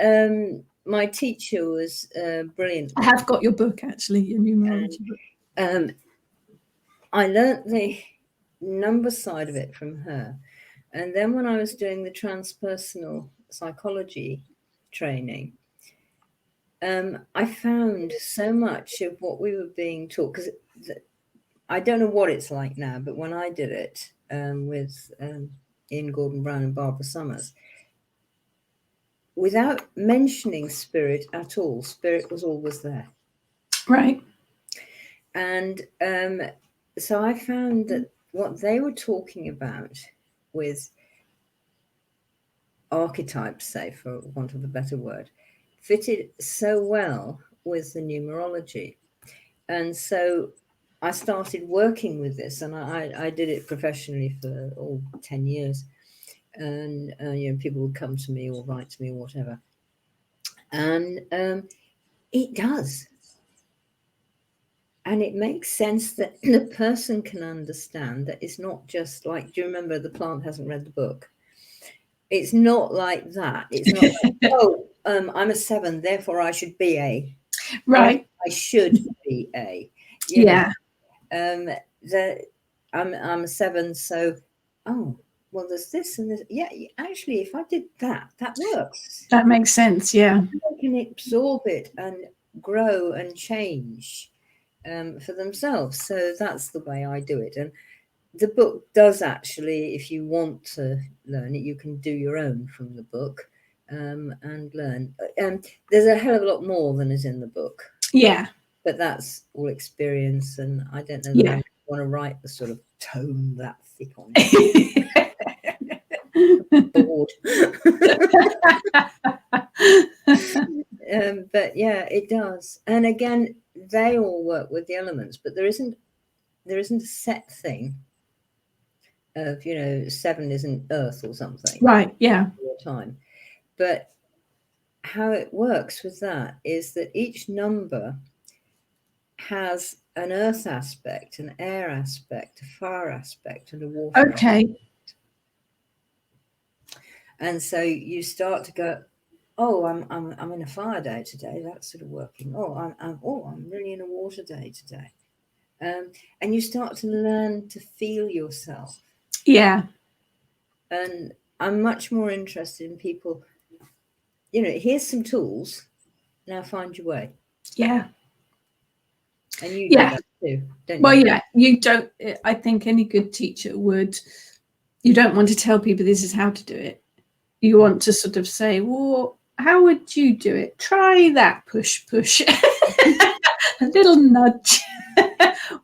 my teacher was brilliant. I have got your book, actually, your numerology book. I learnt the number side of it from her. And then when I was doing the transpersonal psychology training, I found so much of what we were being taught, because I don't know what it's like now, but when I did it with Ian Gordon Brown and Barbara Summers, without mentioning spirit at all, spirit was always there. Right. And so I found that what they were talking about with archetypes, say, for want of a better word, fitted so well with the numerology. And so I started working with this, and I did it professionally for 10 years. And people would come to me or write to me or whatever. And it does. And it makes sense that the person can understand that it's not just like, do you remember the plant hasn't read the book? It's not like that. It's not like, I'm a 7, therefore I should be a. Right. I should be a. Yeah. I'm a 7, so, well, there's this and this. Yeah, actually, if I did that, that works. That makes sense, yeah. They can absorb it and grow and change for themselves. So that's the way I do it. And the book does actually, if you want to learn it, you can do your own from the book and learn. There's a hell of a lot more than is in the book. Yeah. But that's all experience, and I don't know that I want to write the sort of tome that thick on it. Bored. But yeah, it does. And again, they all work with the elements, but there isn't a set thing of 7 isn't Earth or something. Right. Yeah. All the time. But how it works with that is that each number has an earth aspect, an air aspect, a fire aspect, and a water aspect. And so you start to go, I'm in a fire day today. That's sort of working. I'm really in a water day today. And you start to learn to feel yourself. Yeah. And I'm much more interested in people, here's some tools. Now find your way. Yeah. And you do that too, don't you? Well, yeah, you don't. I think any good teacher would. You don't want to tell people this is how to do it. You want to sort of say, well, how would you do it? Try that, push. A little nudge.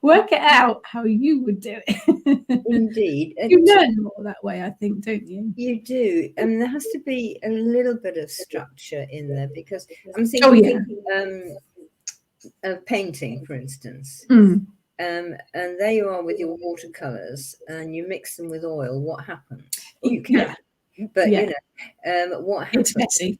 Work it out how you would do it. Indeed. You learn more that way, I think, don't you? You do. And there has to be a little bit of structure in there, because I'm thinking of painting, for instance. And there you are with your watercolors, and you mix them with oil. What happens? Oh, you can, but you know, what happens? It's messy.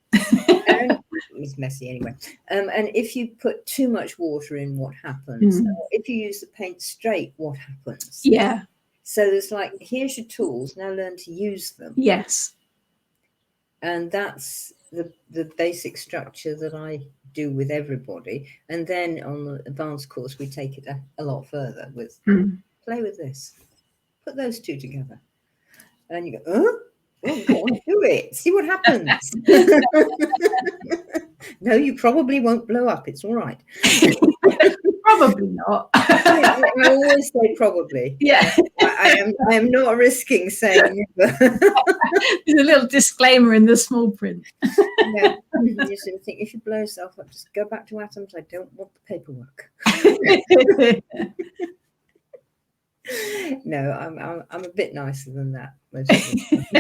And it's messy anyway. And if you put too much water in, what happens? If you use the paint straight, what happens? Yeah. So there's like, here's your tools. Now learn to use them. Yes. And that's the basic structure that I do with everybody. And then on the advanced course, we take it a lot further with play with this, put those two together, and you go, oh, go on, do it, see what happens. No, you probably won't blow up. It's all right. Probably not. I always say probably. Yeah. I am not risking saying never. There's a little disclaimer in the small print. Yeah. You sort of think, if you blow yourself up, just go back to atoms. I don't want the paperwork. No, I'm a bit nicer than that. Most of the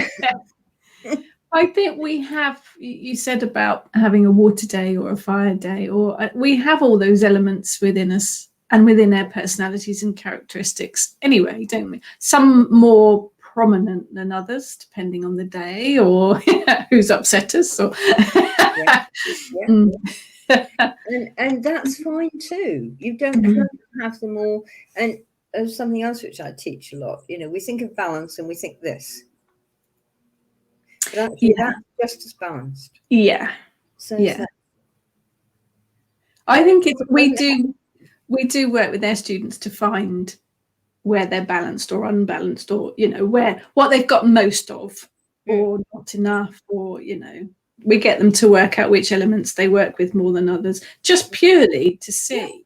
time. I think we have, you said about having a water day or a fire day, or we have all those elements within us and within our personalities and characteristics anyway, don't we? Some more prominent than others, depending on the day or who's upset us. Or and that's fine too. You don't have to have them all. And something else which I teach a lot, you know, we think of balance and we think this. But actually, that's just as balanced. Yeah. So I think we do work with their students to find where they're balanced or unbalanced, or you know, what they've got most of, or not enough, or you know, we get them to work out which elements they work with more than others, just purely to see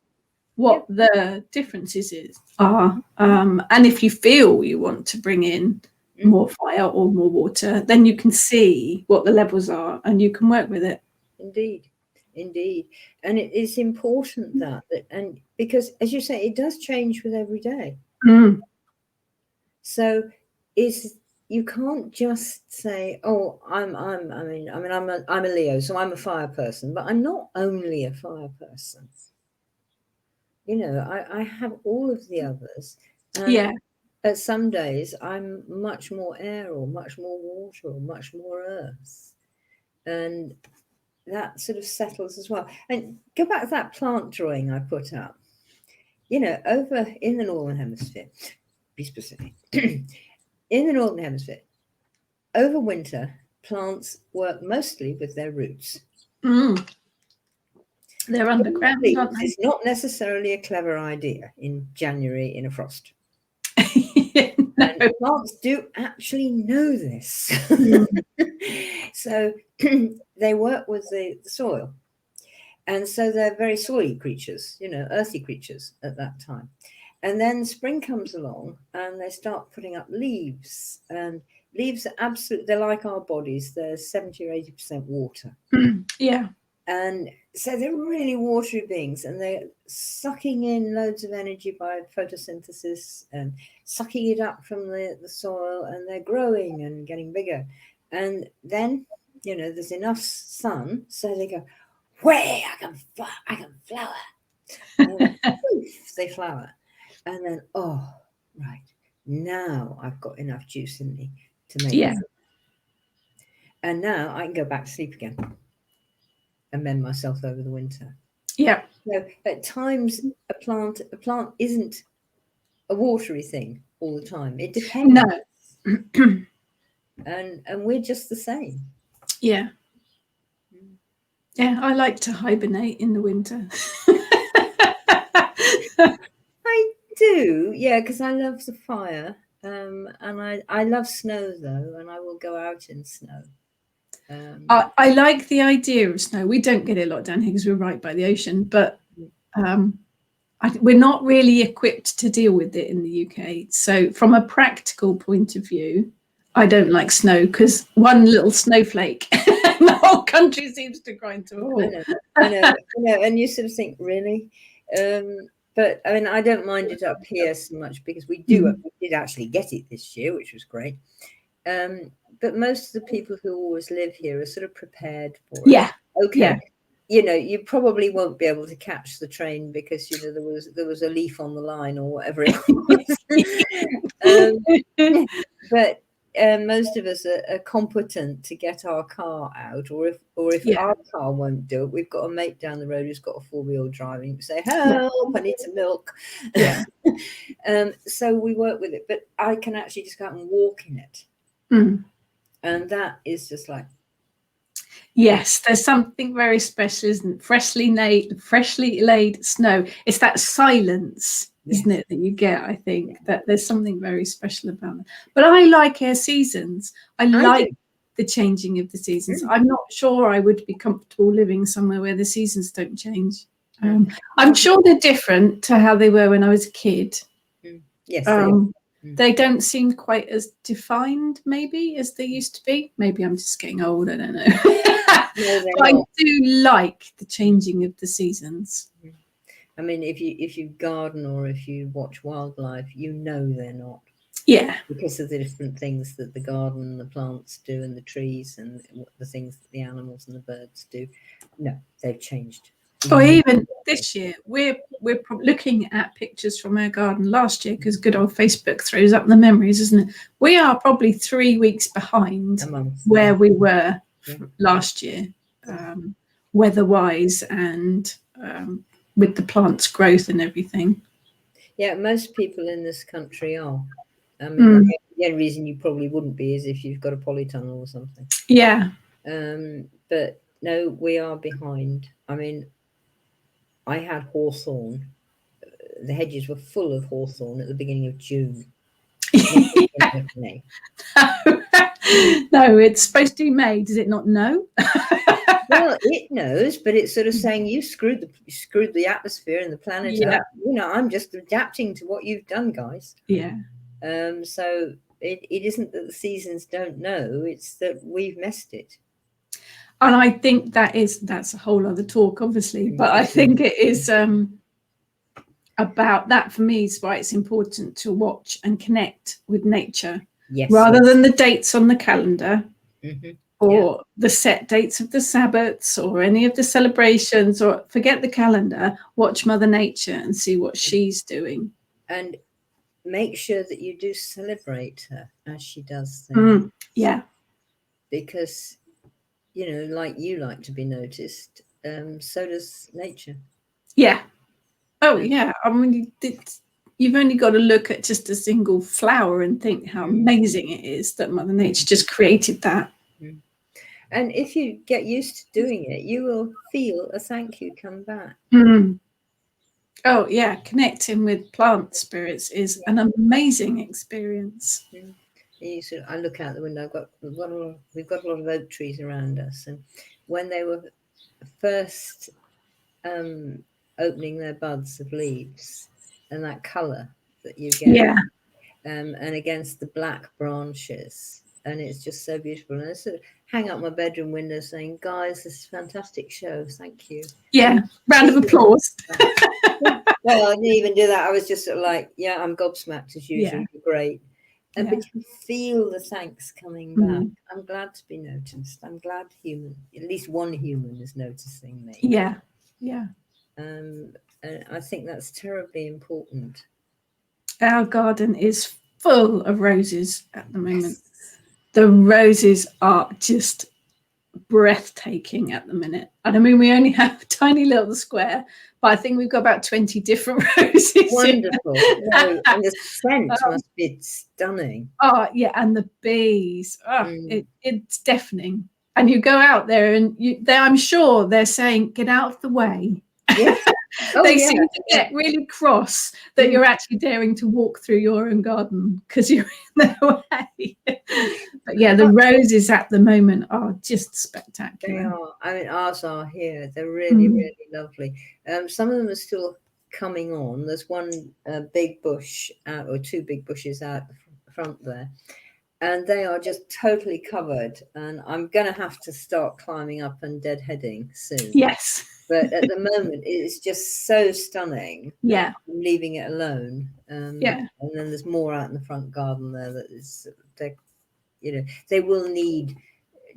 what the differences are. And if you feel you want to bring in more fire or more water, then you can see what the levels are and you can work with it. Indeed. And it is important that and because, as you say, it does change with every day. So you can't just say, oh, I'm a Leo, so I'm a fire person, but I'm not only a fire person. You know, I have all of the others. At some days, I'm much more air or much more water or much more earth. And that sort of settles as well. And go back to that plant drawing I put up. You know, over in the Northern Hemisphere, be specific. In the Northern Hemisphere, over winter, plants work mostly with their roots. They're underground, aren't they? It's not necessarily a clever idea in January in a frost. No. And plants do actually know this. So they work with the soil. And so they're very soily creatures, you know, earthy creatures at that time. And then spring comes along and they start putting up leaves. And leaves are absolutely, they're like our bodies. They're 70 or 80% water. Yeah. And so they're really watery beings, and they're sucking in loads of energy by photosynthesis and sucking it up from the soil, and they're growing and getting bigger. And then, you know, there's enough sun, so they go, way, I can flower. And poof, they flower. And then, oh, right, now I've got enough juice in me to make it. And now I can go back to sleep again and mend myself over the winter. Yeah. So at times a plant isn't a watery thing all the time. It depends. No. And we're just the same. Yeah. Yeah, I like to hibernate in the winter. I do, yeah, because I love the fire. And I love snow though, and I will go out in snow. I like the idea of snow. We don't get it a lot down here because we're right by the ocean, but we're not really equipped to deal with it in the UK. So from a practical point of view, I don't like snow because one little snowflake and the whole country seems to grind to a halt. I know, and you sort of think, really? But I mean, I don't mind it up here so much because we did actually get it this year, which was great. But most of the people who always live here are sort of prepared for it. Yeah. Okay. Yeah. you know, you probably won't be able to catch the train because, you know, there was a leaf on the line or whatever it was. But most of us are competent to get our car out, or if Yeah. our car won't do it, we've got a mate down the road who's got a 4-wheel driving. We say, Yeah. help, I need some milk. Yeah. So we work with it, but I can actually just go out and walk in it. Mm. And that is just like, Yes, there's something very special, isn't it? Freshly laid snow. It's that silence, isn't yes. it, that you get, I think, that there's something very special about it. But I like air seasons. I like do. the changing of the seasons. I'm not sure I would be comfortable living somewhere where the seasons don't change. I'm sure they're different to how they were when I was a kid. Yes, they don't seem quite as defined, maybe, as they used to be. Maybe I'm just getting old, I don't know. No, but I do like the changing of the seasons. I mean, if you garden or if you watch wildlife, you know they're not. Yeah. Because of the different things that the garden and the plants do and the trees and the things that the animals and the birds do. No, they've changed. Or even this year, we're looking at pictures from our garden last year, because good old Facebook throws up the memories, isn't it? We are probably 3 weeks behind where we were last year, weather-wise and with the plants' growth and everything. Yeah, most people in this country are. I mean, the only reason you probably wouldn't be is if you've got a polytunnel or something. Yeah. But no, we are behind. I mean, I had hawthorn. The hedges were full of hawthorn at the beginning of June. No, it's supposed to be May. Does it not know? Well, it knows, but it's sort of saying you screwed the atmosphere and the planet up. You know, I'm just adapting to what you've done, guys. Yeah. So it isn't that the seasons don't know; it's that we've messed it. And I think that's a whole other talk, obviously. But I think it is about that. For me, is why it's important to watch and connect with nature, rather than the dates on the calendar. Or the set dates of the Sabbats or any of the celebrations, or forget the calendar, watch Mother Nature and see what she's doing. And make sure that you do celebrate her as she does things. Yeah. Because, you know, like you like to be noticed, so does nature. Yeah. Oh, yeah. I mean, you've only got to look at just a single flower and think how amazing it is that Mother Nature just created that. And if you get used to doing it, you will feel a thank you come back. Oh, yeah. Connecting with plant spirits is an amazing experience. I look out the window. We've got a lot of oak trees around us, and when they were first opening their buds of leaves, and that colour that you get, and against the black branches, and it's just so beautiful. And I sort of hang up my bedroom window saying, guys, this is a fantastic show, thank you. Yeah, round of applause. Well, I didn't even do that. I was just sort of like, yeah, I'm gobsmacked as usual. Great. But you feel the thanks coming back. I'm glad to be noticed. I'm glad at least one human is noticing me. Yeah. And I think that's terribly important. Our garden is full of roses at the moment. The roses are just breathtaking at the minute. And I mean, we only have a tiny little square, but I think we've got about 20 different roses. Wonderful. And the scent must be stunning. Oh, yeah. And the bees. It's deafening. And you go out there and I'm sure they're saying, get out of the way. Yes. They seem to get really cross that you're actually daring to walk through your own garden because you're in their way. But yeah, the roses at the moment are just spectacular. They are. I mean, ours are here. They're really, really lovely. Some of them are still coming on. There's one big bush or two big bushes out the front there. And they are just totally covered. And I'm going to have to start climbing up and deadheading soon. Yes. But at the moment, it's just so stunning. Yeah. I'm leaving it alone. And then there's more out in the front garden there that is, you know, they will need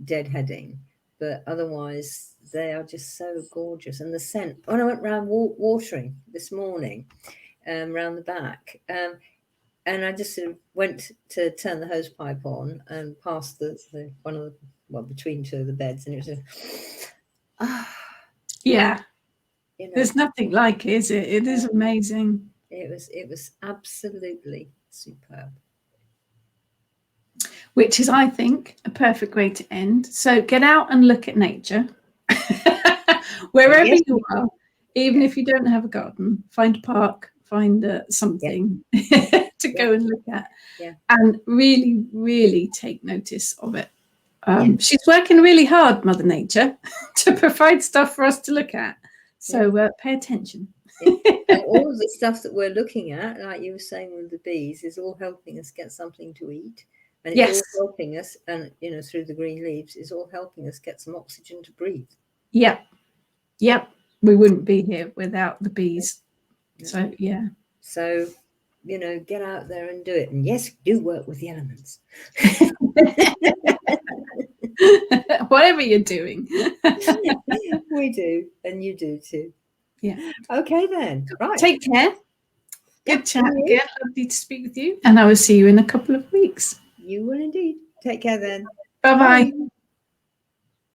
deadheading. but otherwise they are just so gorgeous. And the scent, when I went round watering this morning, round the back, and I just sort of went to turn the hose pipe on and past the one of the, well, between two of the beds, and it was Yeah. you know, There's nothing like it, is it? It is amazing. it was absolutely superb. Which is, I think, a perfect way to end. So get out and look at nature. Wherever you are, even if you don't have a garden, find a park, find something to go and look at, and really, really take notice of it. She's working really hard, Mother Nature, to provide stuff for us to look at. So pay attention. And all of the stuff that we're looking at, like you were saying with the bees, is all helping us get something to eat. And it's all helping us, and through the green leaves, is all helping us get some oxygen to breathe. Yep. We wouldn't be here without the bees. So So, get out there and do it. And yes, do work with the elements. Whatever you're doing. We do, and you do too. Yeah. Okay then. Right. Take care. Good chat again. Lovely to speak with you. And I will see you in a couple of weeks. You will indeed. Take care then. Bye-bye.